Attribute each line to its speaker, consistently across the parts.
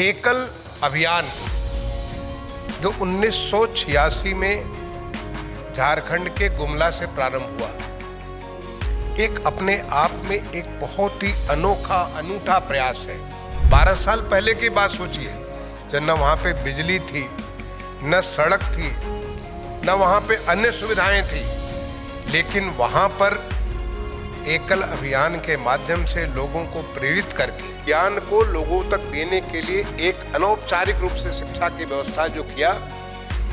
Speaker 1: एकल अभियान जो 1986 में झारखंड के गुमला से प्रारंभ हुआ, एक अपने आप में एक बहुत ही अनोखा अनूठा प्रयास है। 12 साल पहले की बात सोचिए, जब न वहाँ पे बिजली थी, न सड़क थी, न वहाँ पे अन्य सुविधाएं थी, लेकिन वहाँ पर एकल अभियान के माध्यम से लोगों को प्रेरित करके ज्ञान को लोगों तक देने के लिए एक अनौपचारिक रूप से शिक्षा की व्यवस्था जो किया,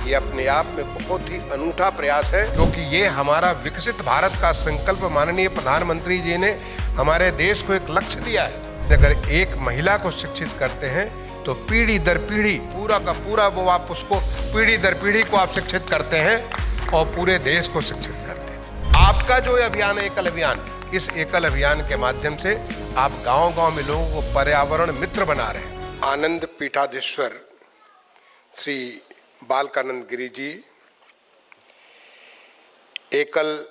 Speaker 1: ये अपने आप में बहुत ही अनूठा प्रयास है, क्योंकि ये हमारा विकसित भारत का संकल्प माननीय प्रधानमंत्री जी ने हमारे देश को एक लक्ष्य दिया है। अगर एक महिला को शिक्षित करते हैं तो पीढ़ी दर पीढ़ी पूरा का पूरा वो आप उसको पीढ़ी दर पीढ़ी को आप शिक्षित करते हैं और पूरे देश को शिक्षित करते हैं। आपका जो अभियान है एकल अभियान, इस एकल अभियान के माध्यम से आप गांव-गांव में लोगों को पर्यावरण मित्र बना रहे हैं। आनंद पीठाधीश्वर श्री बालकानंद गिरी जी, एकल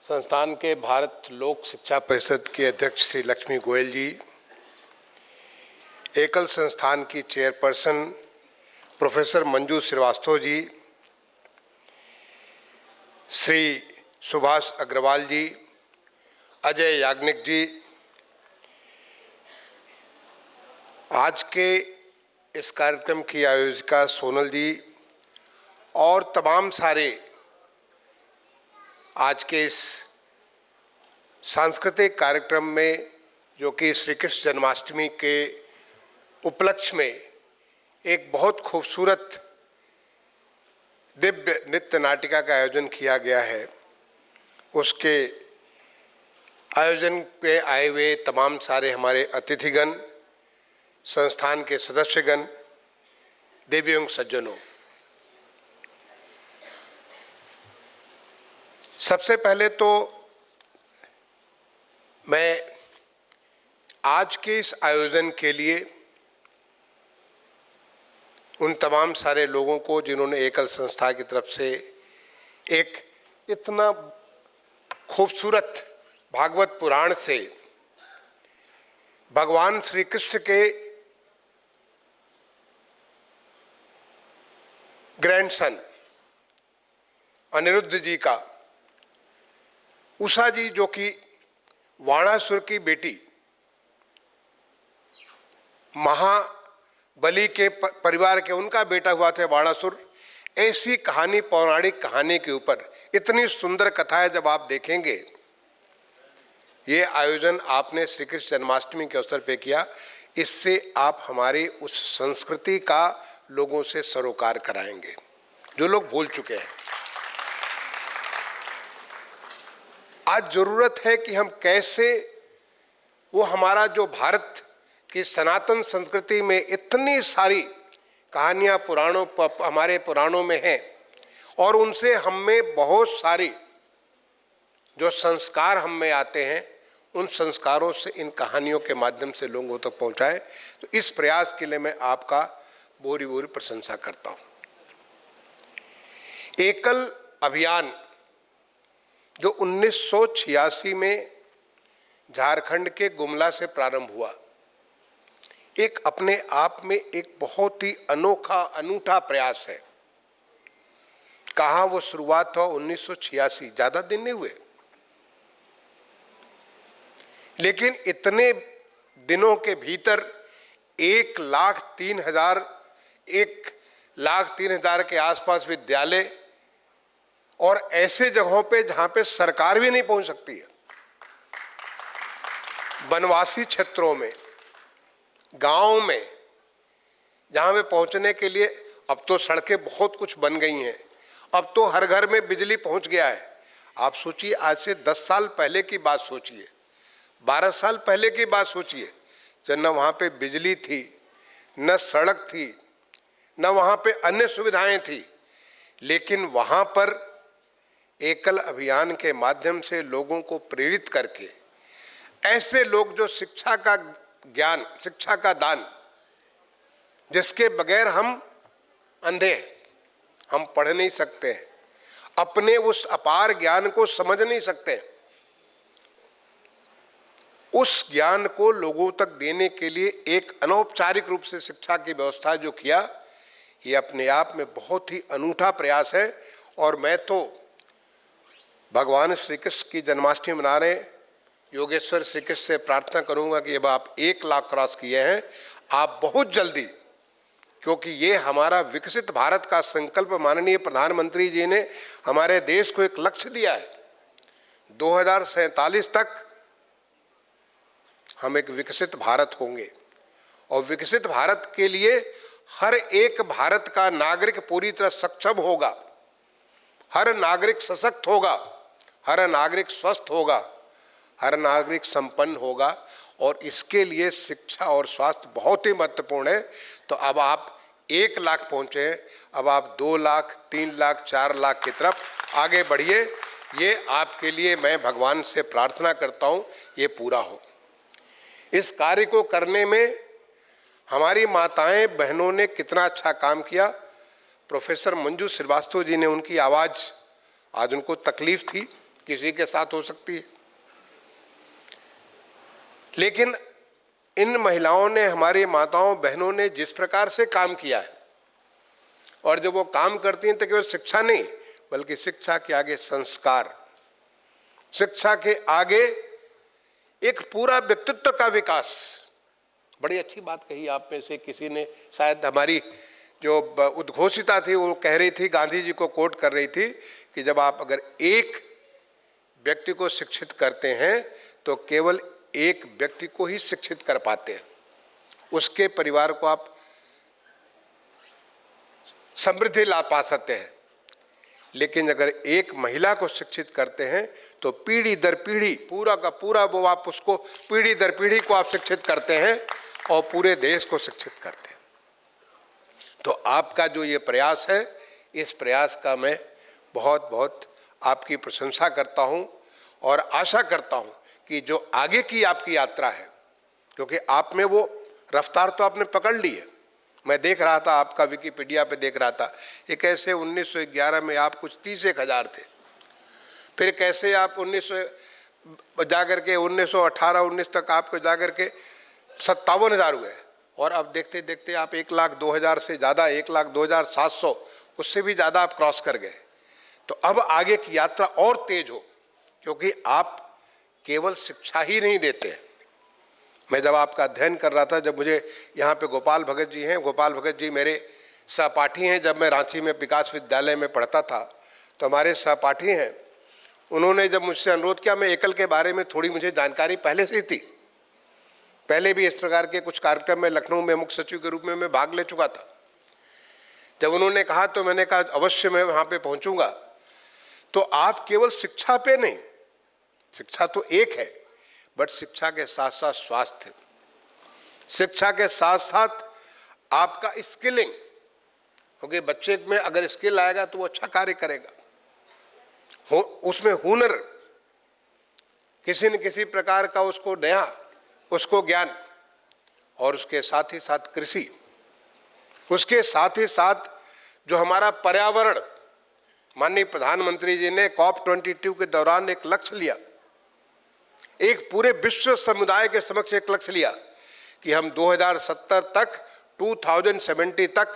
Speaker 1: संस्थान के भारत लोक शिक्षा परिषद के अध्यक्ष श्री लक्ष्मी गोयल जी, एकल संस्थान की चेयरपर्सन प्रोफेसर मंजू श्रीवास्तव जी, श्री सुभाष अग्रवाल जी, अजय याग्निक जी, आज के इस कार्यक्रम की आयोजिका सोनल जी और तमाम सारे आज के इस सांस्कृतिक कार्यक्रम में जो कि श्री कृष्ण जन्माष्टमी के उपलक्ष्य में एक बहुत खूबसूरत दिव्य नृत्य नाटिका का आयोजन किया गया है, उसके आयोजन पे आए हुए तमाम सारे हमारे अतिथिगण, संस्थान के सदस्यगण, देवी एवं सज्जनों, सबसे पहले तो मैं आज के इस आयोजन के लिए उन तमाम सारे लोगों को जिन्होंने एकल संस्था की तरफ से एक इतना खूबसूरत भागवत पुराण से भगवान श्री कृष्ण के ग्रैंडसन अनिरुद्ध जी का, उषा जी जो कि वाणासुर की बेटी, महाबली के परिवार के उनका बेटा हुआ था वाणासुर, ऐसी कहानी, पौराणिक कहानी के ऊपर इतनी सुंदर कथा है। जब आप देखेंगे, ये आयोजन आपने श्री कृष्ण जन्माष्टमी के अवसर पे किया, इससे आप हमारी उस संस्कृति का लोगों से सरोकार कराएंगे जो लोग भूल चुके हैं। आज जरूरत है कि हम कैसे वो हमारा जो भारत की सनातन संस्कृति में इतनी सारी कहानियां पुराणों हमारे पुराणों में हैं और उनसे हमें बहुत सारी जो संस्कार हम में आते हैं, उन संस्कारों से इन कहानियों के माध्यम से लोगों तक पहुंचाएं। तो इस प्रयास के लिए मैं आपका बोरी बोरी प्रशंसा करता हूं। एकल अभियान जो 1986 में झारखंड के गुमला से प्रारंभ हुआ, एक अपने आप में एक बहुत ही अनोखा अनूठा प्रयास है। कहाँ वो शुरुआत हुआ 1986, ज्यादा दिन नहीं हुए, लेकिन इतने दिनों के भीतर 1,03,000 के आसपास विद्यालय और ऐसे जगहों पे जहां पे सरकार भी नहीं पहुंच सकती है, वनवासी क्षेत्रों में, गांव में, जहां पे पहुंचने के लिए अब तो सड़कें बहुत कुछ बन गई हैं, अब तो हर घर में बिजली पहुंच गया है। आप सोचिए, आज से 10 साल पहले की बात सोचिए, 12 साल पहले की बात सोचिए, जब न वहाँ पे बिजली थी, न सड़क थी, न वहाँ पे अन्य सुविधाएं थी, लेकिन वहाँ पर एकल अभियान के माध्यम से लोगों को प्रेरित करके ऐसे लोग जो शिक्षा का ज्ञान, शिक्षा का दान, जिसके बगैर हम अंधे हैं, हम पढ़ नहीं सकते हैं, अपने उस अपार ज्ञान को समझ नहीं सकते, उस ज्ञान को लोगों तक देने के लिए एक अनौपचारिक रूप से शिक्षा की व्यवस्था जो किया, ये अपने आप में बहुत ही अनूठा प्रयास है। और मैं तो भगवान श्री कृष्ण की जन्माष्टमी मना रहे योगेश्वर श्री कृष्ण से प्रार्थना करूंगा कि अब आप 1 लाख क्रॉस किए हैं, आप बहुत जल्दी, क्योंकि ये हमारा विकसित भारत का संकल्प माननीय प्रधानमंत्री जी ने हमारे देश को एक लक्ष्य दिया है, 2047 तक हम एक विकसित भारत होंगे। और विकसित भारत के लिए हर एक भारत का नागरिक पूरी तरह सक्षम होगा, हर नागरिक सशक्त होगा, हर नागरिक स्वस्थ होगा, हर नागरिक संपन्न होगा। और इसके लिए शिक्षा और स्वास्थ्य बहुत ही महत्वपूर्ण है। तो अब आप 1 लाख पहुंचे हैं, अब आप 2 लाख, 3 लाख, 4 लाख की तरफ आगे बढ़िए। ये आपके लिए मैं भगवान से प्रार्थना करता हूं, ये पूरा हो। इस कार्य को करने में हमारी माताएं बहनों ने कितना अच्छा काम किया। प्रोफेसर मंजू श्रीवास्तव जी ने, उनकी आवाज़, आज उनको तकलीफ थी, किसी के साथ हो सकती है, लेकिन इन महिलाओं ने, हमारी माताओं बहनों ने जिस प्रकार से काम किया है, और जब वो काम करती हैं तो केवल शिक्षा नहीं, बल्कि शिक्षा के आगे संस्कार, शिक्षा के आगे एक पूरा व्यक्तित्व का विकास। बड़ी अच्छी बात कही आप में से किसी ने, शायद हमारी जो उद्घोषिता थी वो कह रही थी, गांधी जी को कोट कर रही थी कि जब आप अगर एक व्यक्ति को शिक्षित करते हैं तो केवल एक व्यक्ति को ही शिक्षित कर पाते हैं, उसके परिवार को आप समृद्धि ला पा सकते हैं। लेकिन अगर एक महिला को शिक्षित करते हैं तो पीढ़ी दर पीढ़ी, पूरा का पूरा वो आप उसको पीढ़ी दर पीढ़ी को आप शिक्षित करते हैं और पूरे देश को शिक्षित करते हैं। तो आपका जो ये प्रयास है, इस प्रयास का मैं बहुत बहुत आपकी प्रशंसा करता हूं और आशा करता हूं कि जो आगे की आपकी यात्रा है, क्योंकि आप में वो रफ्तार तो आपने पकड़ ली है। मैं देख रहा था, आपका विकिपीडिया पे देख रहा था, ये कैसे 1911 में आप कुछ 30,000 थे, फिर कैसे आप 1900 जाकर के 1918-19 तक आपको जाकर के 57,000 हुए, और अब देखते देखते आप 1,02,000 से ज़्यादा, 1,02,700, उससे भी ज़्यादा आप क्रॉस कर गए। तो अब आगे की यात्रा और तेज हो, क्योंकि आप केवल शिक्षा ही नहीं देते। मैं जब आपका अध्ययन कर रहा था, जब मुझे यहाँ पे गोपाल भगत जी हैं, गोपाल भगत जी मेरे सहपाठी हैं। जब मैं रांची में विकास विद्यालय में पढ़ता था तो हमारे सहपाठी हैं, उन्होंने जब मुझसे अनुरोध किया, मैं एकल के बारे में थोड़ी मुझे जानकारी पहले से ही थी, पहले भी इस प्रकार के कुछ कार्यक्रम में लखनऊ में मुख्य सचिव के रूप में मैं भाग ले चुका था। जब उन्होंने कहा तो मैंने कहा अवश्य मैं वहाँ पे पहुँचूंगा। तो आप केवल शिक्षा पे नहीं, शिक्षा तो एक है, बट शिक्षा के साथ साथ स्वास्थ्य, शिक्षा के साथ साथ आपका स्किलिंग, क्योंकि बच्चे में अगर स्किल आएगा तो वो अच्छा कार्य करेगा। उसमें हुनर, किसी न किसी प्रकार का उसको नया, उसको ज्ञान, और उसके साथ ही साथ कृषि, उसके साथ ही साथ जो हमारा पर्यावरण। माननीय प्रधानमंत्री जी ने COP22 के दौरान एक लक्ष्य लिया, एक पूरे विश्व समुदाय के समक्ष एक लक्ष्य लिया कि हम 2070 तक, 2070 तक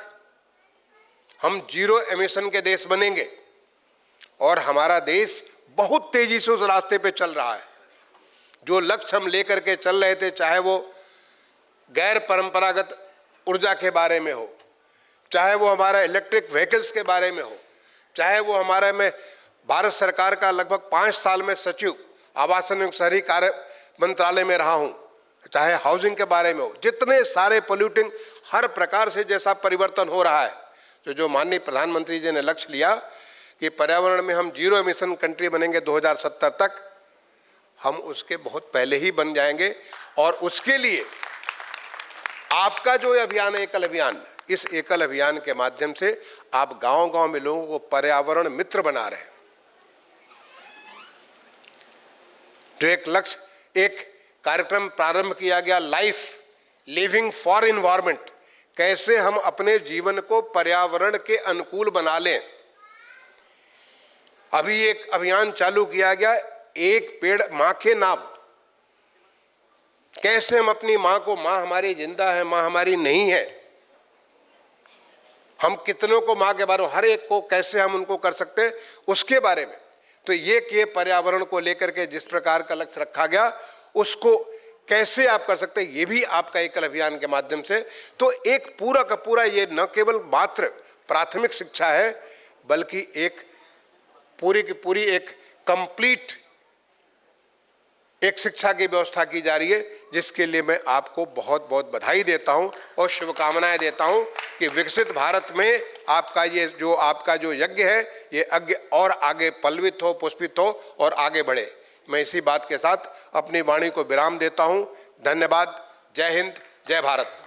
Speaker 1: हम जीरो एमिशन के देश बनेंगे। और हमारा देश बहुत तेजी से उस रास्ते पे चल रहा है। जो लक्ष्य हम लेकर के चल रहे थे, चाहे वो गैर परंपरागत ऊर्जा के बारे में हो, चाहे वो हमारा इलेक्ट्रिक व्हीकल्स के बारे में हो, चाहे वो हमारे में भारत सरकार का लगभग 5 साल में सचिव आवासन एवं शहरी कार्य मंत्रालय में रहा हूँ, चाहे हाउसिंग के बारे में हो, जितने सारे पोल्यूटिंग हर प्रकार से जैसा परिवर्तन हो रहा है, तो जो माननीय प्रधानमंत्री जी ने लक्ष्य लिया कि पर्यावरण में हम जीरो एमिशन कंट्री बनेंगे 2070 तक, हम उसके बहुत पहले ही बन जाएंगे। और उसके लिए आपका जो अभियान है, एकल अभियान, इस एकल अभियान के माध्यम से आप गांव-गांव में लोगों को पर्यावरण मित्र बना रहे हैं। जो एक लक्ष्य, एक कार्यक्रम प्रारंभ किया गया, लाइफ लिविंग फॉर एनवायरनमेंट, कैसे हम अपने जीवन को पर्यावरण के अनुकूल बना लें। अभी एक अभियान चालू किया गया, एक पेड़ मां के नाम। कैसे हम अपनी माँ को, माँ हमारी जिंदा है, माँ हमारी नहीं है, हम कितनों को माँ के बारे में, हर एक को कैसे हम उनको कर सकते हैं उसके बारे में। तो ये पर्यावरण को लेकर के जिस प्रकार का लक्ष्य रखा गया उसको कैसे आप कर सकते हैं, ये भी आपका एकल अभियान के माध्यम से। तो एक पूरा का पूरा ये न केवल मात्र प्राथमिक शिक्षा है बल्कि एक पूरी की पूरी एक कंप्लीट एक शिक्षा की व्यवस्था की जा रही है, जिसके लिए मैं आपको बहुत बहुत बधाई देता हूं और शुभकामनाएं देता हूं कि विकसित भारत में आपका जो यज्ञ है ये यज्ञ और आगे पल्लवित हो, पुष्पित हो और आगे बढ़े। मैं इसी बात के साथ अपनी वाणी को विराम देता हूं। धन्यवाद। जय हिंद, जय भारत।